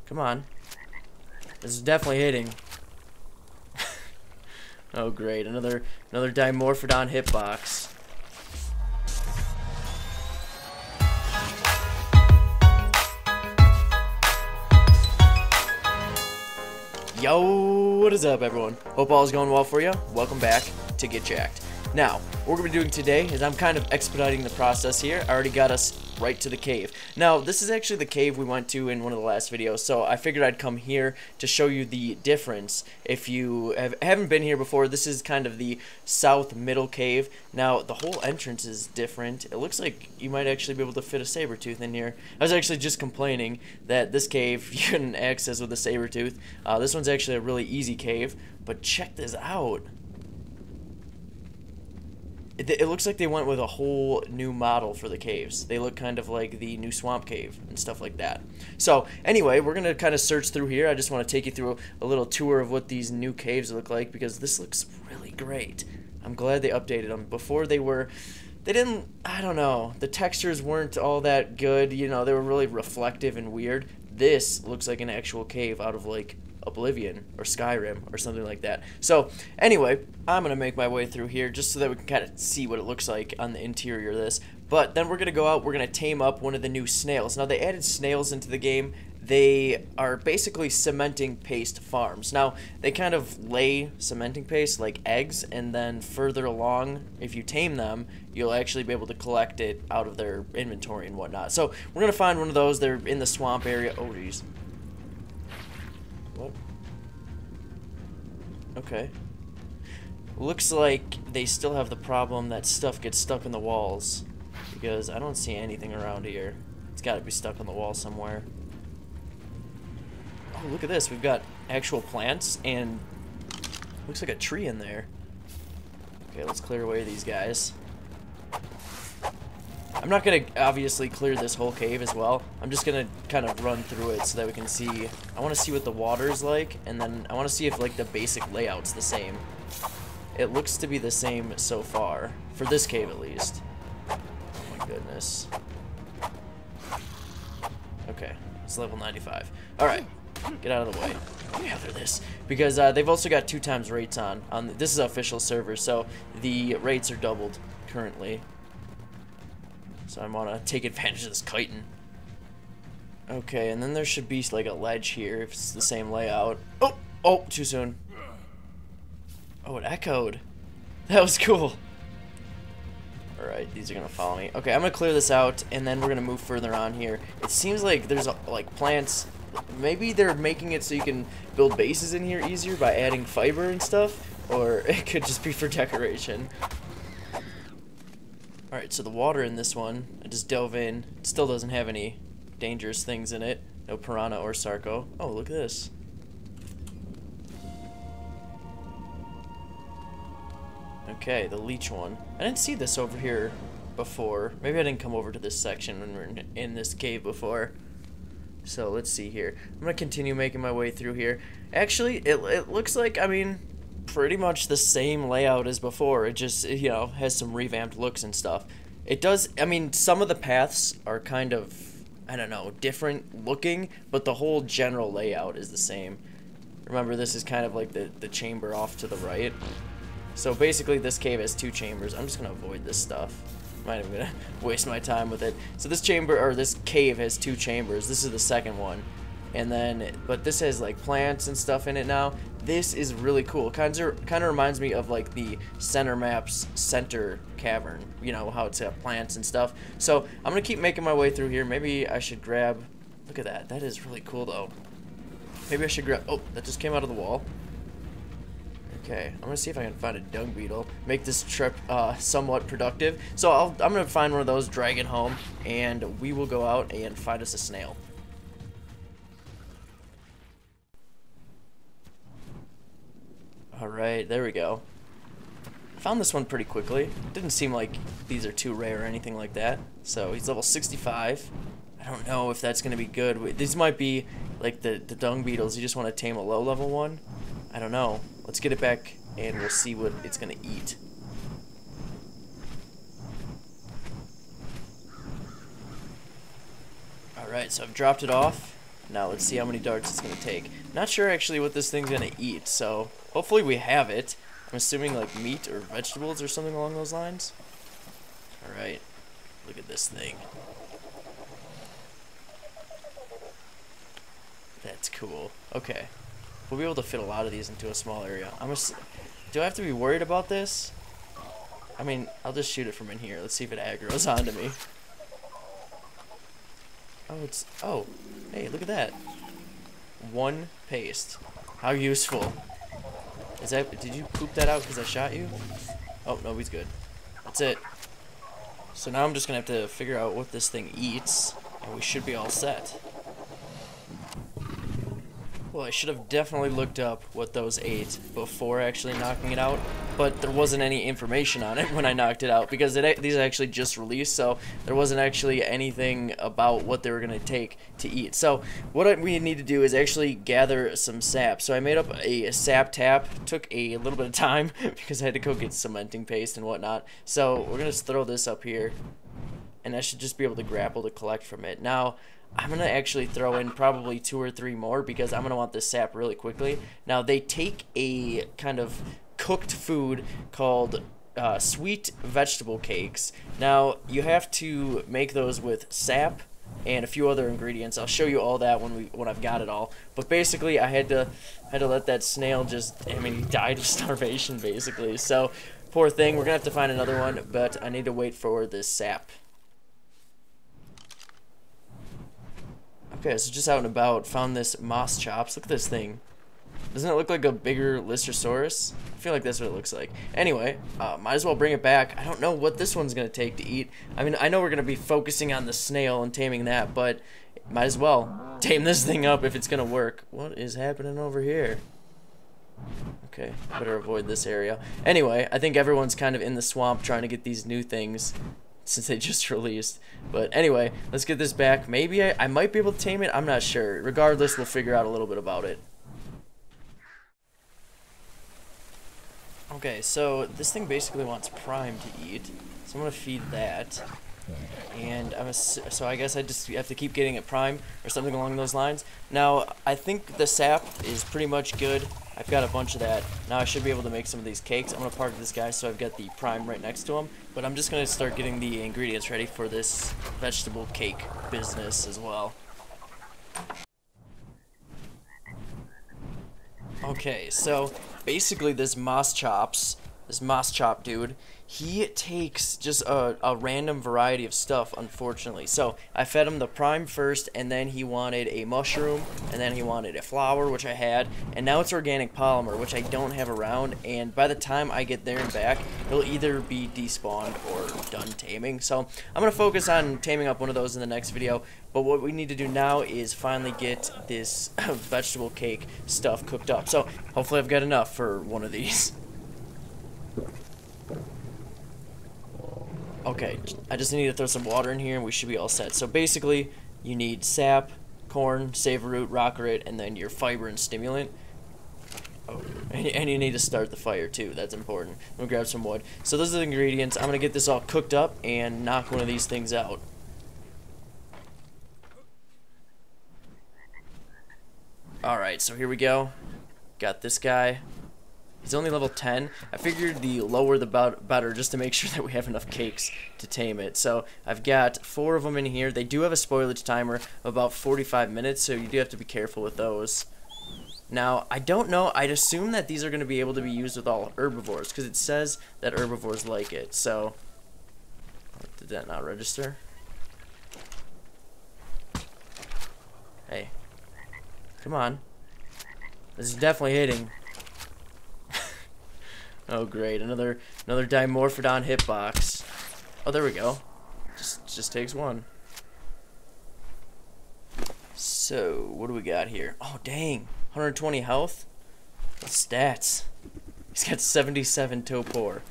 Come on. This is definitely hitting. Oh great, another Dimorphodon hitbox. Yo, what is up everyone? Hope all is going well for you. Welcome back to Get Jacked. Now, what we're going to be doing today is I'm kind of expediting the process here. I already got us right to the cave. Now, this is actually the cave we went to in one of the last videos, so I figured I'd come here to show you the difference. If you haven't been here before, this is kind of the south middle cave. Now, the whole entrance is different. It looks like you might actually be able to fit a saber tooth in here. I was actually just complaining that this cave you couldn't access with a saber tooth. This one's actually a really easy cave, but check this out. It looks like they went with a whole new model for the caves. They look kind of like the new swamp cave and stuff like that. So anyway, we're going to kind of search through here. I just want to take you through a little tour of what these new caves look like because this looks really great. I'm glad they updated them. Before they didn't, I don't know, the textures weren't all that good. You know, they were really reflective and weird. This looks like an actual cave out of like Oblivion or Skyrim or something like that. So anyway, I'm gonna make my way through here just so that we can kind of see what it looks like on the interior of this. But then we're gonna go out, we're gonna tame up one of the new snails. Now they added snails into the game. They are basically cementing paste farms. Now they kind of lay cementing paste like eggs, and then further along, if you tame them, you'll actually be able to collect it out of their inventory and whatnot. So we're gonna find one of those. They're in the swamp area. Oh geez. What? Okay. Looks like they still have the problem that stuff gets stuck in the walls. Because I don't see anything around here. It's gotta be stuck on the wall somewhere. Oh, look at this. We've got actual plants and looks like a tree in there. Okay, let's clear away these guys. I'm not going to obviously clear this whole cave as well. I'm just going to kind of run through it so that we can see. I want to see what the water is like, and then I want to see if like the basic layout's the same. It looks to be the same so far, for this cave at least. Oh my goodness. Okay, it's level 95. Alright, get out of the way. After this, because they've also got 2 times rates on this is an official server, so the rates are doubled currently. So I want to take advantage of this chitin. Okay, and then there should be like a ledge here if it's the same layout. Oh, too soon. Oh, it echoed. That was cool. Alright, these are going to follow me. Okay, I'm going to clear this out, and then we're going to move further on here. It seems like there's like plants. Maybe they're making it so you can build bases in here easier by adding fiber and stuff, or it could just be for decoration. Alright, so the water in this one, I just dove in. It still doesn't have any dangerous things in it. No piranha or sarco. Oh, look at this. Okay, the leech one. I didn't see this over here before. Maybe I didn't come over to this section when we were in this cave before. So let's see here. I'm going to continue making my way through here. Actually, it looks like, I mean, pretty much the same layout as before. It just, you know, has some revamped looks and stuff. It does, I mean, some of the paths are kind of, I don't know, different looking, but the whole general layout is the same. Remember, this is kind of like the chamber off to the right. So basically this cave has 2 chambers. I'm just going to avoid this stuff. I'm not even going to waste my time with it. So this chamber, or this cave has 2 chambers. This is the second one. And then, but this has like plants and stuff in it now. This is really cool. Kind of reminds me of like the center map's center cavern. You know, how it's got plants and stuff. So I'm going to keep making my way through here. Maybe I should grab, look at that. That is really cool though. Maybe I should grab, oh, that just came out of the wall. Okay, I'm going to see if I can find a dung beetle. Make this trip somewhat productive. So I'm going to find one of those, drag it home, and we will go out and find us a snail. Alright, there we go. I found this one pretty quickly. It didn't seem like these are too rare or anything like that. So he's level 65. I don't know if that's going to be good. These might be like the dung beetles. You just want to tame a low level one. I don't know. Let's get it back and we'll see what it's going to eat. Alright, so I've dropped it off. Now let's see how many darts it's going to take. Not sure actually what this thing's going to eat, so hopefully we have it. I'm assuming like meat or vegetables or something along those lines. Alright, look at this thing. That's cool. Okay, we'll be able to fit a lot of these into a small area. Do I have to be worried about this? I mean, I'll just shoot it from in here. Let's see if it aggroes onto me. Oh, hey, look at that. 1 paste. How useful. Did you poop that out because I shot you? Oh, no, he's good. That's it. So now I'm just going to have to figure out what this thing eats, and we should be all set. Well, I should have definitely looked up what those ate before actually knocking it out, but there wasn't any information on it when I knocked it out because these actually just released, so there wasn't actually anything about what they were going to take to eat. So what we need to do is actually gather some sap. So I made up a sap tap. Took a little bit of time because I had to go get cementing paste and whatnot. So we're going to throw this up here, and I should just be able to grapple to collect from it. Now, I'm going to actually throw in probably 2 or 3 more because I'm going to want this sap really quickly. Now, they take a kind of cooked food called sweet vegetable cakes. Now, you have to make those with sap and a few other ingredients. I'll show you all that when I've got it all. But basically, I had to let that snail he died of starvation, basically. So, poor thing. We're going to have to find another one, but I need to wait for this sap. Okay, so just out and about, found this moss chops. Look at this thing. Doesn't it look like a bigger Lysosaurus? I feel like that's what it looks like. Anyway, might as well bring it back. I don't know what this one's going to take to eat. I mean, I know we're going to be focusing on the snail and taming that, but might as well tame this thing up if it's going to work. What is happening over here? Okay, better avoid this area. Anyway, I think everyone's kind of in the swamp trying to get these new things since they just released. But anyway, let's get this back. Maybe I might be able to tame it. I'm not sure. Regardless, we'll figure out a little bit about it. Okay, so this thing basically wants prime to eat. So I'm going to feed that. And so I guess I just have to keep getting it prime or something along those lines. Now, I think the sap is pretty much good. I've got a bunch of that. Now I should be able to make some of these cakes. I'm going to park this guy so I've got the prime right next to him. But I'm just going to start getting the ingredients ready for this vegetable cake business as well. Okay, so basically this moss chop dude, he takes just a random variety of stuff, unfortunately. So I fed him the prime first, and then he wanted a mushroom, and then he wanted a flower, which I had, and now it's organic polymer, which I don't have around, and by the time I get there and back, he'll either be despawned or done taming. So I'm going to focus on taming up one of those in the next video, but what we need to do now is finally get this vegetable cake stuff cooked up. So hopefully I've got enough for one of these. Okay, I just need to throw some water in here and we should be all set. So basically, you need sap, corn, saveroot, rockroot, and then your fiber and stimulant. Oh, and you need to start the fire too, that's important. I'm gonna grab some wood. So those are the ingredients. I'm gonna get this all cooked up and knock one of these things out. Alright, so here we go. Got this guy. He's only level 10. I figured the lower the better, just to make sure that we have enough cakes to tame it. So I've got 4 of them in here. They do have a spoilage timer of about 45 minutes, so you do have to be careful with those. Now, I don't know. I'd assume that these are going to be able to be used with all herbivores, because it says that herbivores like it. So, did that not register? Hey. Come on. This is definitely hitting. Oh great, another Dimorphodon hitbox. Oh, there we go. Just takes one. So, what do we got here? Oh dang, 120 health? What stats? He's got 77 torpor.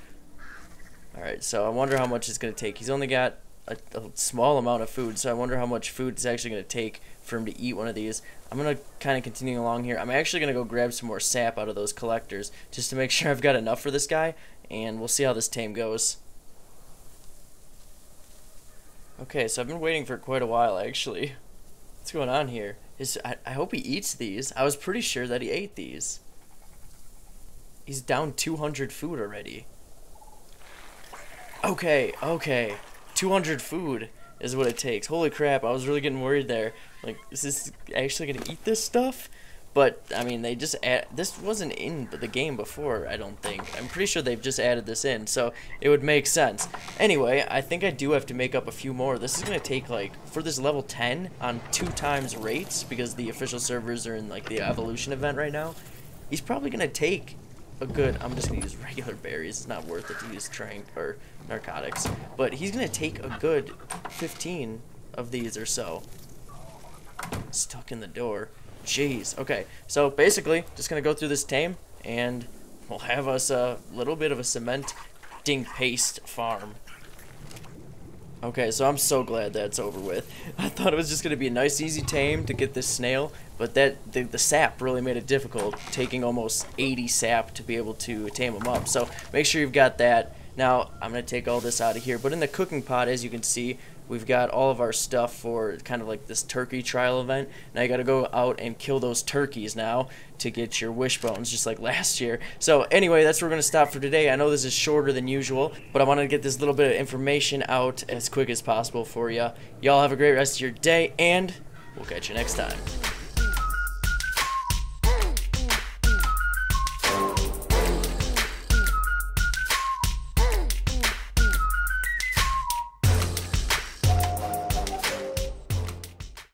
Alright, so I wonder how much it's going to take. He's only got a small amount of food, so I wonder how much food it's actually going to take for him to eat one of these. I'm going to kind of continue along here. I'm actually going to go grab some more sap out of those collectors just to make sure I've got enough for this guy, and we'll see how this tame goes. Okay, so I've been waiting for quite a while, actually. What's going on here? I hope he eats these. I was pretty sure that he ate these. He's down 200 food already. Okay, okay. 200 food is what it takes. Holy crap, I was really getting worried there. Like, is this actually gonna eat this stuff? But, I mean, they just this wasn't in the game before, I don't think. I'm pretty sure they've just added this in, so it would make sense. Anyway, I think I do have to make up a few more. This is going to take, like, for this level 10 on 2 times rates, because the official servers are in, like, the evolution event right now. He's probably going to take a good, I'm just going to use regular berries. It's not worth it to use or narcotics. But he's going to take a good 15 of these or so. Stuck in the door. Jeez. Okay, so basically, just gonna go through this tame, and we'll have us a little bit of a cementing paste farm. Okay, so I'm so glad that's over with. I thought it was just gonna be a nice, easy tame to get this snail, but the sap really made it difficult, taking almost 80 sap to be able to tame them up. So make sure you've got that. Now, I'm going to take all this out of here, but in the cooking pot, as you can see, we've got all of our stuff for kind of like this turkey trial event. Now you got to go out and kill those turkeys now to get your wishbones, just like last year. So anyway, that's where we're going to stop for today. I know this is shorter than usual, but I wanted to get this little bit of information out as quick as possible for you. Y'all have a great rest of your day, and we'll catch you next time.